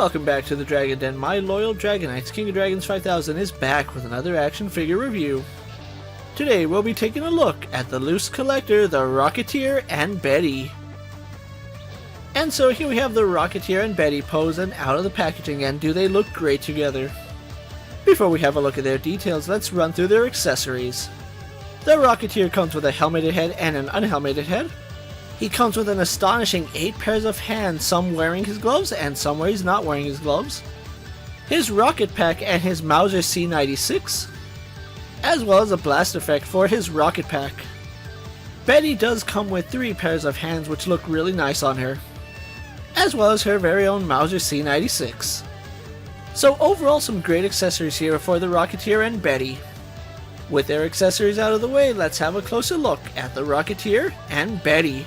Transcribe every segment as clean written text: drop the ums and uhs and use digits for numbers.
Welcome back to the Dragon Den. My loyal Dragonites, King of Dragons 5000 is back with another action figure review. Today we'll be taking a look at the loose collector, the Rocketeer, and Betty. And so here we have the Rocketeer and Betty posing out of the packaging, and do they look great together. Before we have a look at their details, let's run through their accessories. The Rocketeer comes with a helmeted head and an unhelmeted head. He comes with an astonishing 8 pairs of hands, some wearing his gloves and some where he's not wearing his gloves. His rocket pack and his Mauser C96, as well as a blast effect for his rocket pack. Betty does come with 3 pairs of hands which look really nice on her, as well as her very own Mauser C96. So overall, some great accessories here for the Rocketeer and Betty. With their accessories out of the way, let's have a closer look at the Rocketeer and Betty.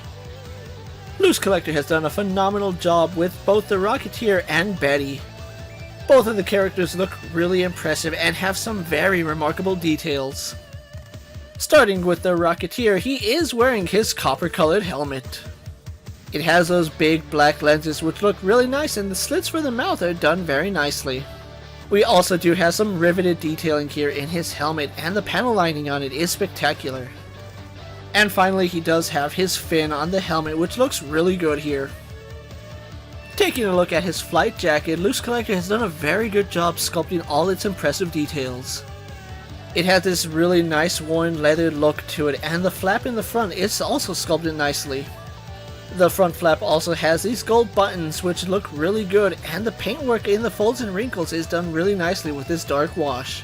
Loose Collector has done a phenomenal job with both the Rocketeer and Betty. Both of the characters look really impressive and have some very remarkable details. Starting with the Rocketeer, he is wearing his copper-colored helmet. It has those big black lenses which look really nice, and the slits for the mouth are done very nicely. We also do have some riveted detailing here in his helmet, and the panel lining on it is spectacular. And finally, he does have his fin on the helmet, which looks really good here. Taking a look at his flight jacket, Loose Collector has done a very good job sculpting all its impressive details. It has this really nice worn leather look to it, and the flap in the front is also sculpted nicely. The front flap also has these gold buttons which look really good, and the paintwork in the folds and wrinkles is done really nicely with this dark wash.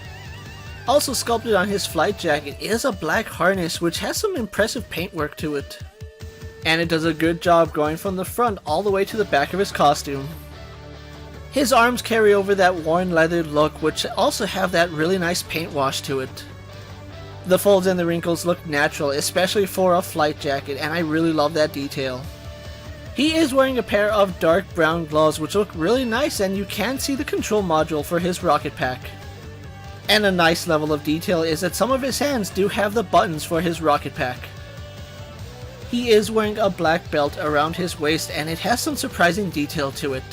Also sculpted on his flight jacket is a black harness which has some impressive paintwork to it. And it does a good job going from the front all the way to the back of his costume. His arms carry over that worn leather look, which also have that really nice paint wash to it. The folds and the wrinkles look natural, especially for a flight jacket, and I really love that detail. He is wearing a pair of dark brown gloves which look really nice, and you can see the control module for his rocket pack. And a nice level of detail is that some of his hands do have the buttons for his rocket pack. He is wearing a black belt around his waist, and it has some surprising detail to it.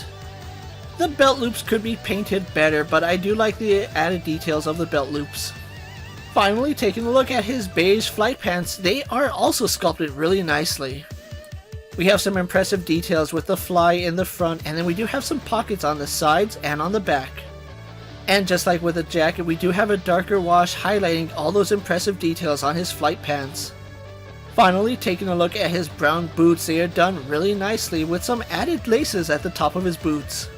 The belt loops could be painted better, but I do like the added details of the belt loops. Finally, taking a look at his beige flight pants, they are also sculpted really nicely. We have some impressive details with the fly in the front, and then we do have some pockets on the sides and on the back. And just like with the jacket, we do have a darker wash highlighting all those impressive details on his flight pants. Finally, taking a look at his brown boots, they are done really nicely with some added laces at the top of his boots.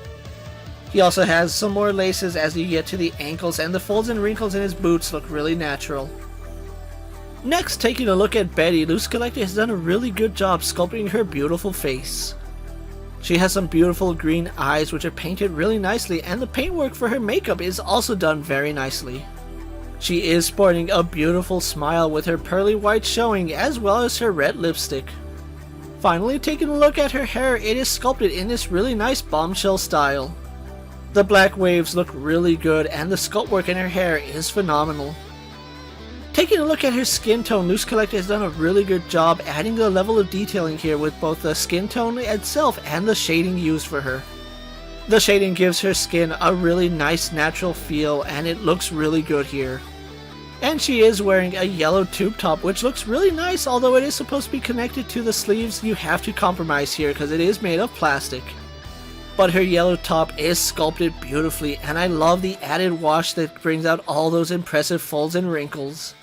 He also has some more laces as you get to the ankles, and the folds and wrinkles in his boots look really natural. Next, taking a look at Betty, Loose Collector has done a really good job sculpting her beautiful face. She has some beautiful green eyes which are painted really nicely, and the paintwork for her makeup is also done very nicely. She is sporting a beautiful smile with her pearly white showing, as well as her red lipstick. Finally, taking a look at her hair, it is sculpted in this really nice bombshell style. The black waves look really good, and the sculpt work in her hair is phenomenal. Taking a look at her skin tone, Loose Collector has done a really good job adding the level of detailing here with both the skin tone itself and the shading used for her. The shading gives her skin a really nice natural feel, and it looks really good here. And she is wearing a yellow tube top which looks really nice, although it is supposed to be connected to the sleeves. You have to compromise here because it is made of plastic. But her yellow top is sculpted beautifully, and I love the added wash that brings out all those impressive folds and wrinkles.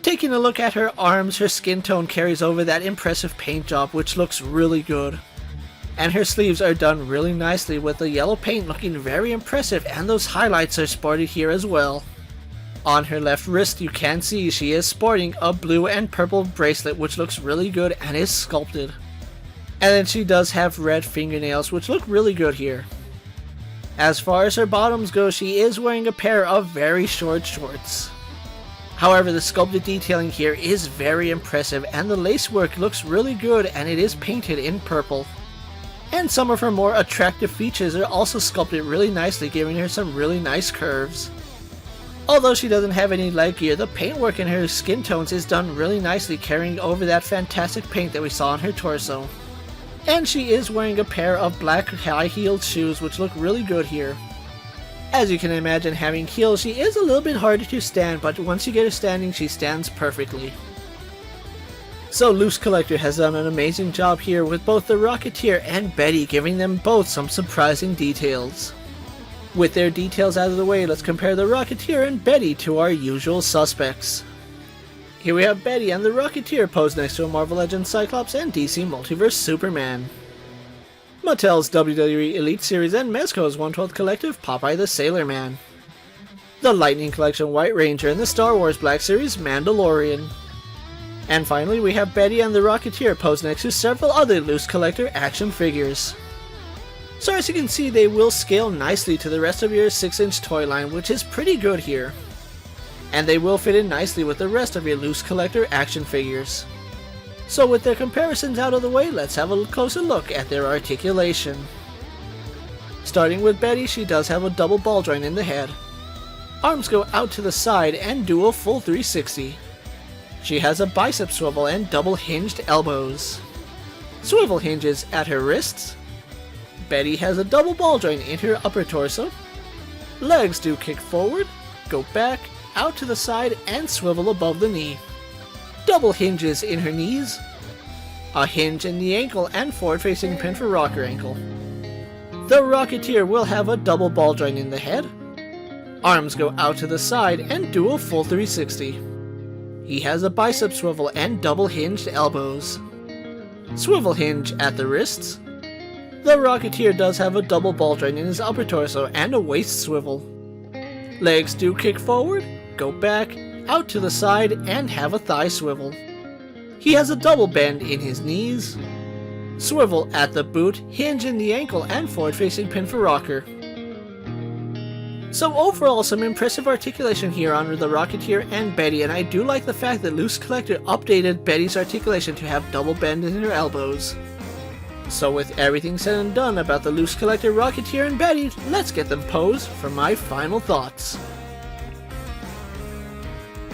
Taking a look at her arms, her skin tone carries over that impressive paint job which looks really good. And her sleeves are done really nicely with the yellow paint looking very impressive, and those highlights are sported here as well. On her left wrist, you can see she is sporting a blue and purple bracelet which looks really good and is sculpted. And then she does have red fingernails which look really good here. As far as her bottoms go, she is wearing a pair of very short shorts. However, the sculpted detailing here is very impressive, and the lace work looks really good, and it is painted in purple. And some of her more attractive features are also sculpted really nicely, giving her some really nice curves. Although she doesn't have any leg gear, the paintwork in her skin tones is done really nicely, carrying over that fantastic paint that we saw on her torso. And she is wearing a pair of black high-heeled shoes which look really good here. As you can imagine, having heels, she is a little bit harder to stand, but once you get her standing, she stands perfectly. So Loose Collector has done an amazing job here with both the Rocketeer and Betty, giving them both some surprising details. With their details out of the way, let's compare the Rocketeer and Betty to our usual suspects. Here we have Betty and the Rocketeer posed next to a Marvel Legends Cyclops and DC Multiverse Superman. Mattel's WWE Elite Series and Mezco's 1/12 Collective Popeye the Sailor Man. The Lightning Collection White Ranger and the Star Wars Black Series Mandalorian. And finally we have Betty and the Rocketeer posed next to several other Loose Collector action figures. So as you can see, they will scale nicely to the rest of your 6-inch toy line, which is pretty good here. And they will fit in nicely with the rest of your Loose Collector action figures. So with their comparisons out of the way, let's have a closer look at their articulation. Starting with Betty, she does have a double ball joint in the head. Arms go out to the side and do a full 360. She has a bicep swivel and double hinged elbows. Swivel hinges at her wrists. Betty has a double ball joint in her upper torso. Legs do kick forward, go back, out to the side, and swivel above the knee. Double hinges in her knees. A hinge in the ankle and forward-facing pin for rocker ankle. The Rocketeer will have a double ball joint in the head. Arms go out to the side and do a full 360. He has a bicep swivel and double hinged elbows. Swivel hinge at the wrists. The Rocketeer does have a double ball joint in his upper torso and a waist swivel. Legs do kick forward, go back, out to the side, and have a thigh swivel. He has a double bend in his knees. Swivel at the boot, hinge in the ankle, and forward-facing pin for rocker. So overall, some impressive articulation here on the Rocketeer and Betty, and I do like the fact that Loose Collector updated Betty's articulation to have double bend in her elbows. So with everything said and done about the Loose Collector, Rocketeer, and Betty, let's get them posed for my final thoughts.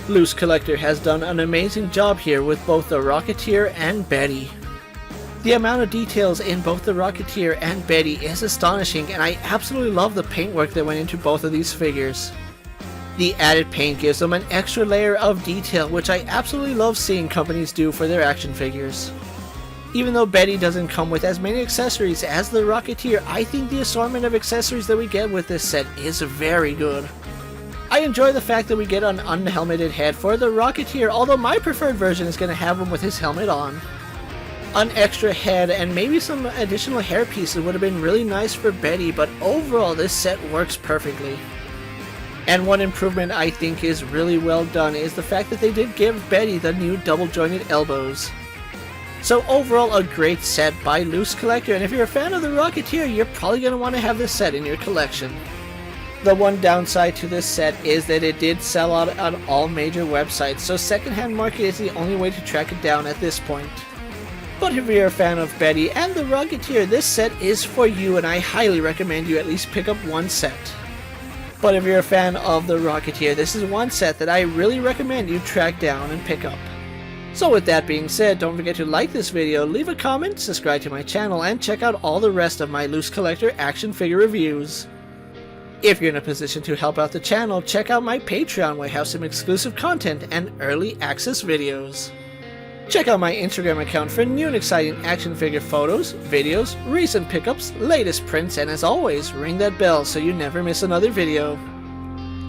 Loose Collector has done an amazing job here with both the Rocketeer and Betty. The amount of details in both the Rocketeer and Betty is astonishing, and I absolutely love the paintwork that went into both of these figures. The added paint gives them an extra layer of detail, which I absolutely love seeing companies do for their action figures. Even though Betty doesn't come with as many accessories as the Rocketeer, I think the assortment of accessories that we get with this set is very good. I enjoy the fact that we get an unhelmeted head for the Rocketeer, although my preferred version is going to have him with his helmet on. An extra head and maybe some additional hair pieces would have been really nice for Betty, but overall this set works perfectly. And one improvement I think is really well done is the fact that they did give Betty the new double jointed elbows. So overall, a great set by Loose Collector, and if you're a fan of the Rocketeer, you're probably going to want to have this set in your collection. The one downside to this set is that it did sell out on all major websites, so secondhand market is the only way to track it down at this point. But if you're a fan of Betty and the Rocketeer, this set is for you, and I highly recommend you at least pick up one set. But if you're a fan of the Rocketeer, this is one set that I really recommend you track down and pick up. So with that being said, don't forget to like this video, leave a comment, subscribe to my channel, and check out all the rest of my Loose Collector action figure reviews. If you're in a position to help out the channel, check out my Patreon where I have some exclusive content and early access videos. Check out my Instagram account for new and exciting action figure photos, videos, recent pickups, latest prints, and as always, ring that bell so you never miss another video.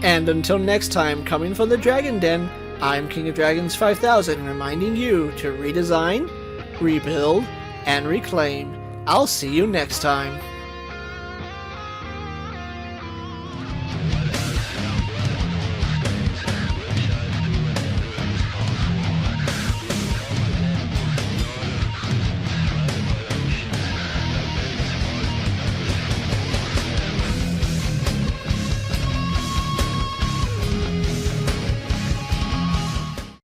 And until next time, coming from the Dragon Den, I'm KingofDragons 5000, reminding you to redesign, rebuild, and reclaim. I'll see you next time.